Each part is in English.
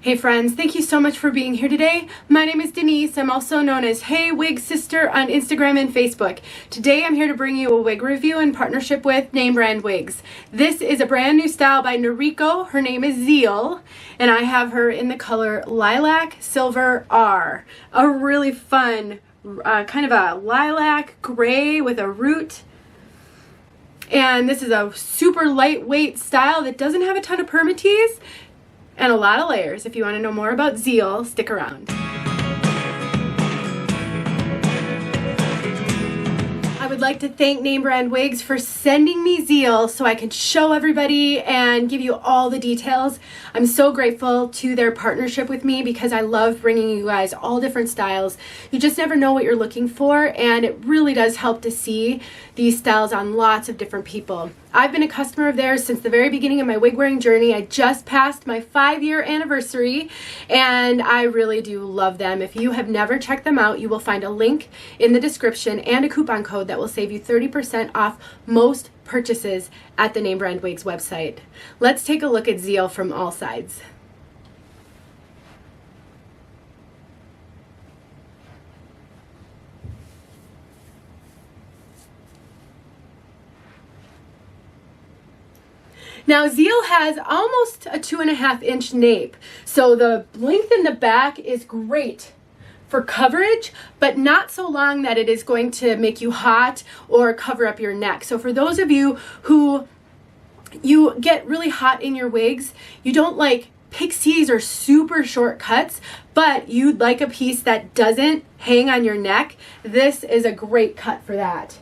Hey friends, thank you so much for being here today. My name is Denise. I'm also known as Hey Wig Sister on Instagram and Facebook. Today I'm here to bring you a wig review in partnership with Name Brand Wigs. This is a brand new style by Noriko. Her name is ZEAL, and I have her in the color Lilac Silver R. A really fun kind of a lilac gray with a root. And this is a super lightweight style that doesn't have a ton of permatease and a lot of layers. If you want to know more about ZEAL, stick around. I would like to thank Name Brand Wigs for sending me ZEAL so I can show everybody and give you all the details. I'm so grateful to their partnership with me because I love bringing you guys all different styles. You just never know what you're looking for, and it really does help to see these styles on lots of different people. I've been a customer of theirs since the very beginning of my wig wearing journey. I just passed my 5-year anniversary and I really do love them. If you have never checked them out, you will find a link in the description and a coupon code that will save you 30% off most purchases at the Name Brand Wigs website. Let's take a look at ZEAL from all sides. Now ZEAL has almost a 2.5-inch nape, so the length in the back is great for coverage, but not so long that it is going to make you hot or cover up your neck. So for those of you who you get really hot in your wigs, you don't like pixies or super short cuts, but you'd like a piece that doesn't hang on your neck, this is a great cut for that.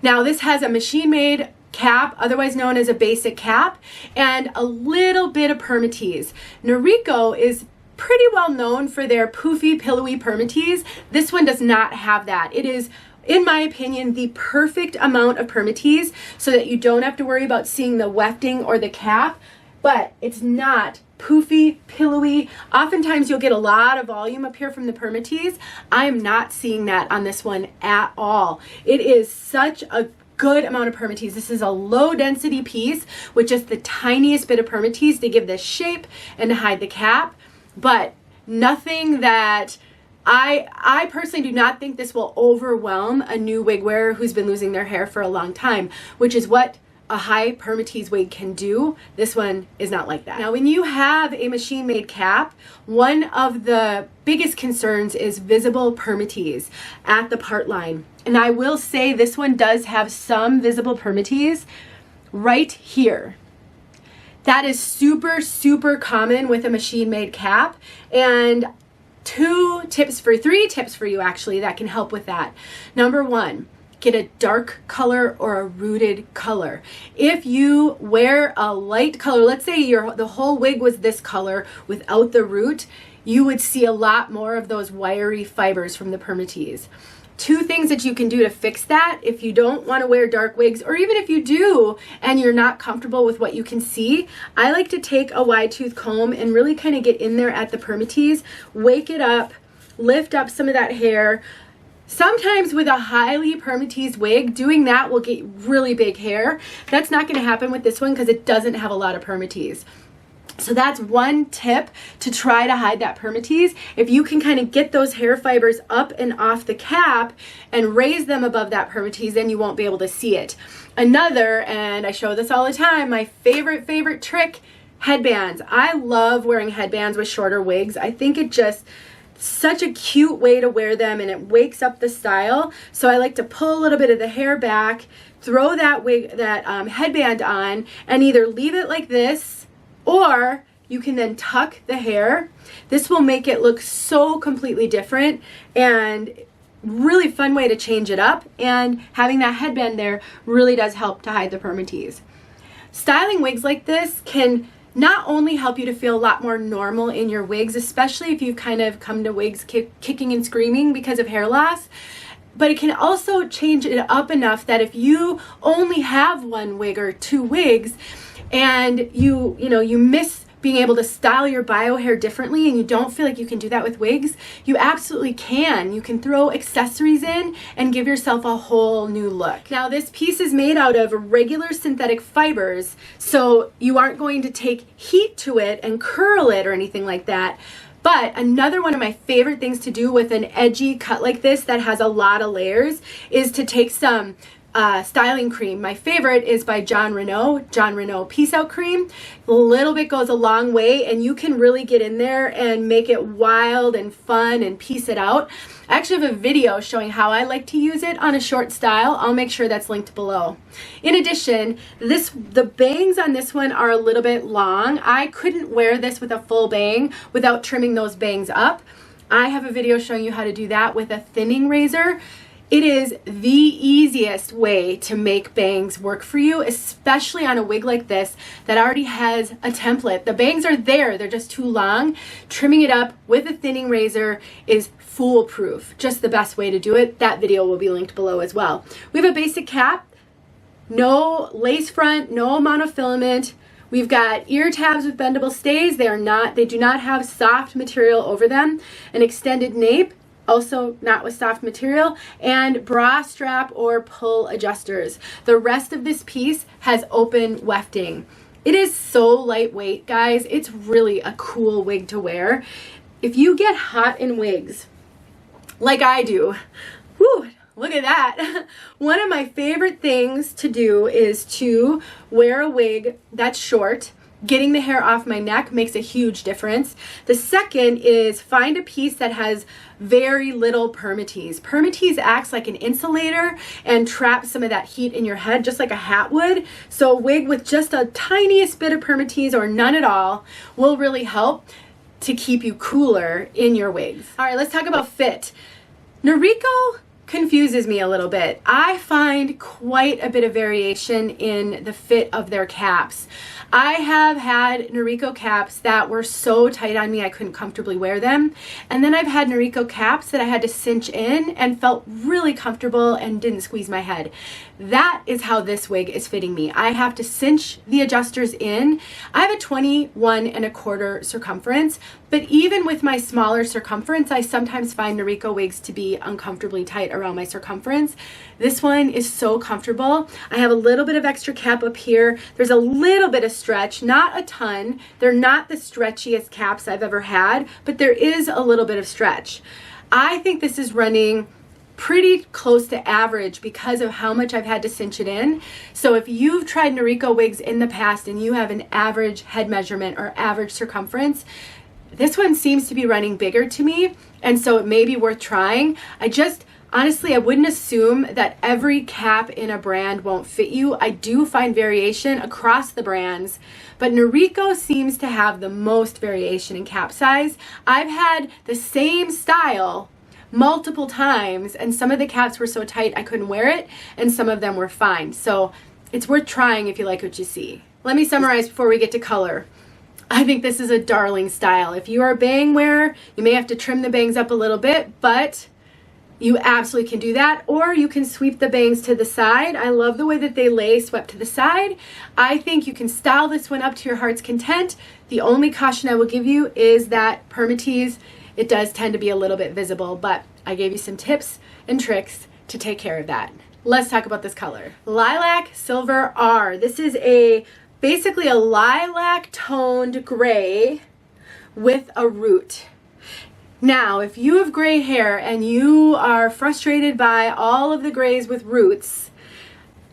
Now this has a machine-made cap, otherwise known as a basic cap, and a little bit of permatease. Noriko is pretty well known for their poofy, pillowy permatease. This one does not have that. It is, in my opinion, the perfect amount of permatease so that you don't have to worry about seeing the wefting or the cap, but it's not poofy, pillowy. Oftentimes you'll get a lot of volume up here from the permatease. I am not seeing that on this one at all. It is such a good amount of permatease. This is a low density piece with just the tiniest bit of permatease to give this shape and to hide the cap, but nothing that I personally do not think this will overwhelm a new wig wearer who's been losing their hair for a long time, which is what a high permatease wig can do. This one is not like that. Now, when you have a machine-made cap, one of the biggest concerns is visible permatease at the part line. And I will say this one does have some visible permatease right here. That is super, super common with a machine-made cap. And three tips for you actually that can help with that. Number one, get a dark color or a rooted color. If you wear a light color, let's say the whole wig was this color without the root, you would see a lot more of those wiry fibers from the permatease. Two things that you can do to fix that if you don't want to wear dark wigs, or even if you do and you're not comfortable with what you can see, I like to take a wide tooth comb and really kind of get in there at the permatease, wake it up, lift up some of that hair. Sometimes with a highly permatease wig, doing that will get really big hair. That's not going to happen with this one because it doesn't have a lot of permatease. So that's one tip to try to hide that permatease. If you can kind of get those hair fibers up and off the cap and raise them above that permatease, then you won't be able to see it. Another, and I show this all the time, my favorite trick, headbands. I love wearing headbands with shorter wigs. I think it just such a cute way to wear them and it wakes up the style. So I like to pull a little bit of the hair back, throw that headband on, and either leave it like this, or you can then tuck the hair. This will make it look so completely different and really fun way to change it up, and having that headband there really does help to hide the permatease. Styling wigs like this can not only help you to feel a lot more normal in your wigs, especially if you've kind of come to wigs kicking and screaming because of hair loss, but it can also change it up enough that if you only have one wig or two wigs and you miss being able to style your bio hair differently and you don't feel like you can do that with wigs, you absolutely can. You can throw accessories in and give yourself a whole new look. Now this piece is made out of regular synthetic fibers, so you aren't going to take heat to it and curl it or anything like that. But another one of my favorite things to do with an edgy cut like this that has a lot of layers is to take some styling cream. My favorite is by 𝘠𝘬𝘢 Peace Out Cream. A little bit goes a long way and you can really get in there and make it wild and fun and piece it out. I actually have a video showing how I like to use it on a short style. I'll make sure that's linked below. In addition, the bangs on this one are a little bit long. I couldn't wear this with a full bang without trimming those bangs up. I have a video showing you how to do that with a thinning razor. It is the easiest way to make bangs work for you, especially on a wig like this that already has a template. The bangs are there, they're just too long. Trimming it up with a thinning razor is foolproof. Just the best way to do it. That video will be linked below as well. We have a basic cap, no lace front, no monofilament. We've got ear tabs with bendable stays. They do not have soft material over them. An extended nape, also not with soft material, and bra strap or pull adjusters. The rest of this piece has open wefting. It is so lightweight, guys. It's really a cool wig to wear. If you get hot in wigs, like I do, whew, look at that. One of my favorite things to do is to wear a wig that's short. Getting the hair off my neck makes a huge difference. The second is find a piece that has very little Permatease. Permatease acts like an insulator and traps some of that heat in your head, just like a hat would. So a wig with just a tiniest bit of Permatease or none at all will really help to keep you cooler in your wigs. All right, let's talk about fit. Noriko confuses me a little bit. I find quite a bit of variation in the fit of their caps. I have had Noriko caps that were so tight on me I couldn't comfortably wear them. And then I've had Noriko caps that I had to cinch in and felt really comfortable and didn't squeeze my head. That is how this wig is fitting me. I have to cinch the adjusters in. I have a 21¼ circumference, but even with my smaller circumference, I sometimes find Noriko wigs to be uncomfortably tight around my circumference. This one is so comfortable. I have a little bit of extra cap up here. There's a little bit of stretch, not a ton. They're not the stretchiest caps I've ever had, but there is a little bit of stretch. I think this is running pretty close to average because of how much I've had to cinch it in. So if you've tried Noriko wigs in the past and you have an average head measurement or average circumference, this one seems to be running bigger to me, and so it may be worth trying. Honestly, I wouldn't assume that every cap in a brand won't fit you. I do find variation across the brands, but Noriko seems to have the most variation in cap size. I've had the same style multiple times, and some of the caps were so tight I couldn't wear it, and some of them were fine. So it's worth trying if you like what you see. Let me summarize before we get to color. I think this is a darling style. If you are a bang wearer, you may have to trim the bangs up a little bit, but you absolutely can do that, or you can sweep the bangs to the side. I love the way that they lay swept to the side. I think you can style this one up to your heart's content. The only caution I will give you is that Permatease, it does tend to be a little bit visible, but I gave you some tips and tricks to take care of that. Let's talk about this color. Lilac Silver R. This is basically a lilac toned gray with a root. Now, if you have gray hair and you are frustrated by all of the grays with roots,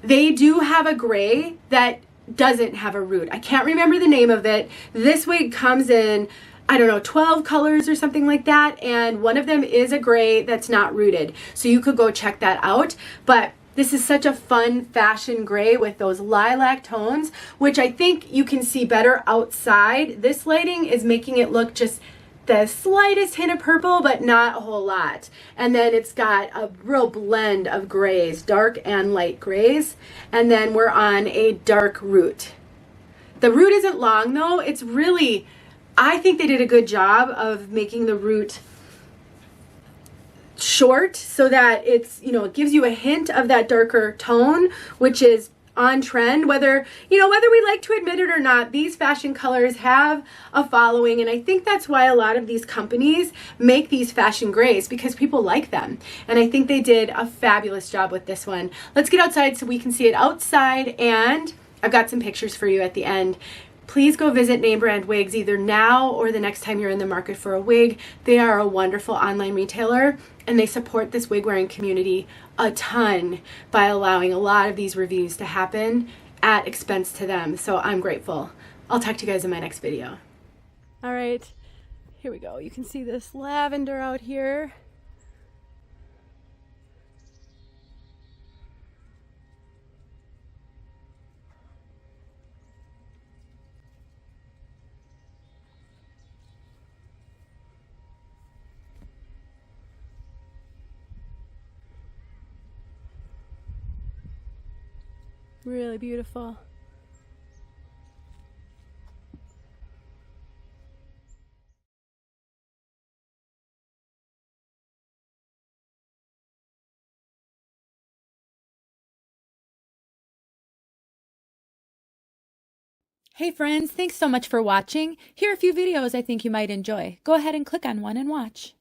they do have a gray that doesn't have a root. I can't remember the name of it. This wig comes in, I don't know, 12 colors or something like that, and one of them is a gray that's not rooted. So you could go check that out. But this is such a fun fashion gray with those lilac tones, which I think you can see better outside. This lighting is making it look just the slightest hint of purple, but not a whole lot. And then it's got a real blend of grays, dark and light grays. And then we're on a dark root. The root isn't long though. It's really, I think they did a good job of making the root short so that it's, it gives you a hint of that darker tone, which is on trend, whether we like to admit it or not. These fashion colors have a following, and I think that's why a lot of these companies make these fashion grays, because people like them. And I think they did a fabulous job with this one. Let's get outside so we can see it outside, and I've got some pictures for you at the end. Please go visit Name Brand Wigs either now or the next time you're in the market for a wig. They are a wonderful online retailer, and they support this wig wearing community a ton by allowing a lot of these reviews to happen at expense to them. So I'm grateful. I'll talk to you guys in my next video. All right, here we go. You can see this lavender out here. Really beautiful. Hey friends, thanks so much for watching. Here are a few videos I think you might enjoy. Go ahead and click on one and watch.